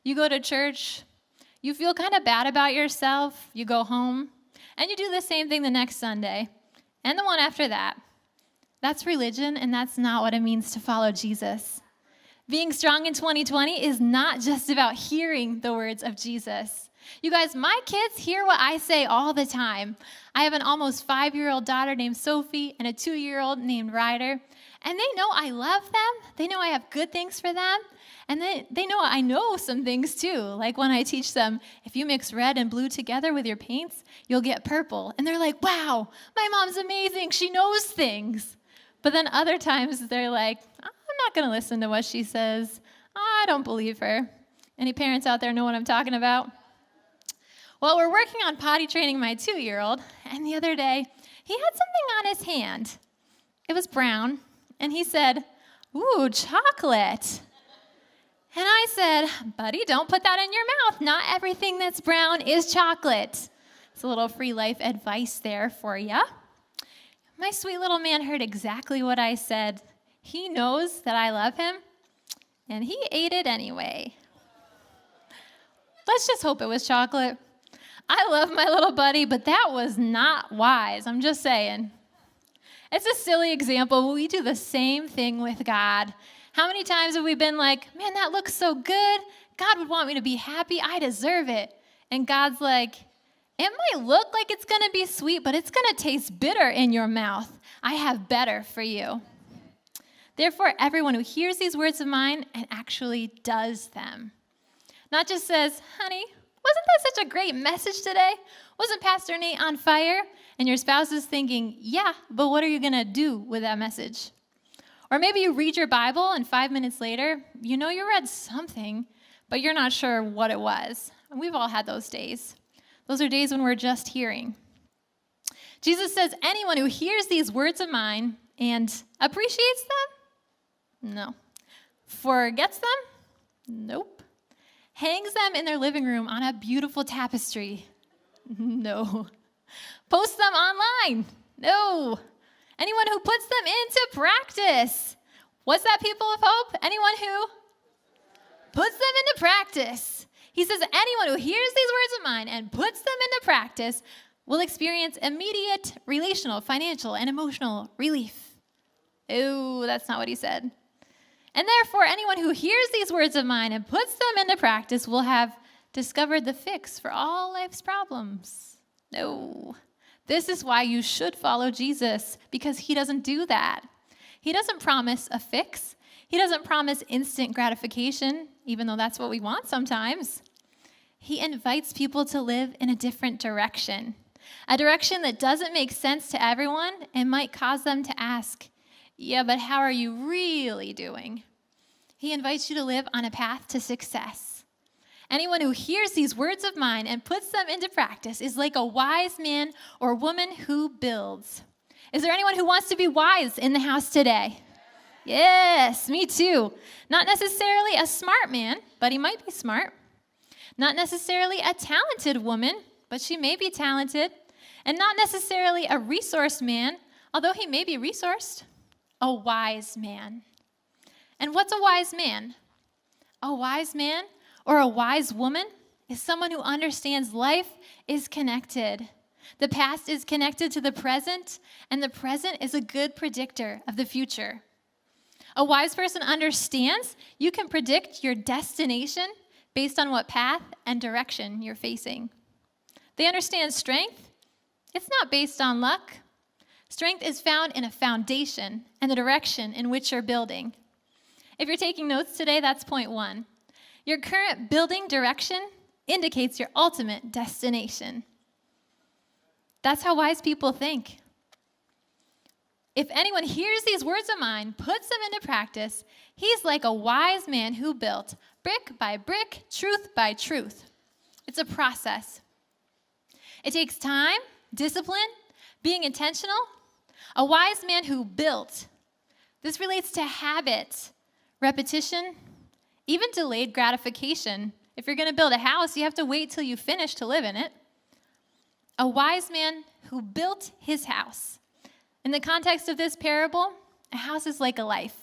You go to church, you feel kind of bad about yourself, you go home, and you do the same thing the next Sunday, and the one after that. That's religion, and that's not what it means to follow Jesus. Being strong in 2020 is not just about hearing the words of Jesus. You guys, my kids hear what I say all the time. I have an almost 5-year-old daughter named Sophie and a 2-year-old named Ryder, and they know I love them. They know I have good things for them, and they know I know some things too, like when I teach them, if you mix red and blue together with your paints, you'll get purple. And they're like, wow, my mom's amazing. She knows things. But then other times they're like, I'm not going to listen to what she says. I don't believe her. Any parents out there know what I'm talking about? Well, we're working on potty training my 2-year-old, and the other day, he had something on his hand. It was brown, and he said, ooh, chocolate. And I said, buddy, don't put that in your mouth. Not everything that's brown is chocolate. It's a little free life advice there for you. My sweet little man heard exactly what I said. He knows that I love him, and he ate it anyway. Let's just hope it was chocolate. I love my little buddy, but that was not wise. I'm just saying. It's a silly example, but we do the same thing with God. How many times have we been like, man, that looks so good. God would want me to be happy. I deserve it. And God's like, it might look like it's going to be sweet, but it's going to taste bitter in your mouth. I have better for you. Therefore, everyone who hears these words of mine and actually does them. Not just says, honey, wasn't that such a great message today? Wasn't Pastor Nate on fire? And your spouse is thinking, yeah, but what are you going to do with that message? Or maybe you read your Bible and 5 minutes later, you know you read something, but you're not sure what it was. And we've all had those days. Those are days when we're just hearing. Jesus says anyone who hears these words of mine and appreciates them? No. Forgets them? Nope. Hangs them in their living room on a beautiful tapestry? No. Posts them online? No. Anyone who puts them into practice? What's that, people of hope? Anyone who puts them into practice. He says anyone who hears these words of mine and puts them into practice will experience immediate relational, financial, and emotional relief. Oh, that's not what he said. And therefore, anyone who hears these words of mine and puts them into practice will have discovered the fix for all life's problems. No. This is why you should follow Jesus, because he doesn't do that. He doesn't promise a fix. He doesn't promise instant gratification, even though that's what we want sometimes. He invites people to live in a different direction, a direction that doesn't make sense to everyone and might cause them to ask, yeah, but how are you really doing? He invites you to live on a path to success. Anyone who hears these words of mine and puts them into practice is like a wise man or woman who builds. Is there anyone who wants to be wise in the house today? Yes, me too. Not necessarily a smart man, but he might be smart. Not necessarily a talented woman, but she may be talented. And not necessarily a resourced man, although he may be resourced. A wise man. And what's a wise man? A wise man or a wise woman is someone who understands life is connected. The past is connected to the present, and the present is a good predictor of the future. A wise person understands you can predict your destination based on what path and direction you're facing. They understand strength. It's not based on luck. Strength is found in a foundation and the direction in which you're building. If you're taking notes today, that's point 1. Your current building direction indicates your ultimate destination. That's how wise people think. If anyone hears these words of mine, puts them into practice, he's like a wise man who built brick by brick, truth by truth. It's a process. It takes time, discipline, being intentional. A wise man who built. This relates to habit, repetition, even delayed gratification. If you're going to build a house, you have to wait till you finish to live in it. A wise man who built his house. In the context of this parable, a house is like a life.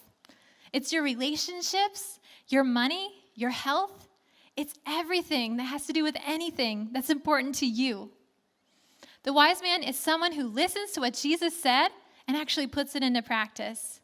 It's your relationships, your money, your health. It's everything that has to do with anything that's important to you. The wise man is someone who listens to what Jesus said and actually puts it into practice.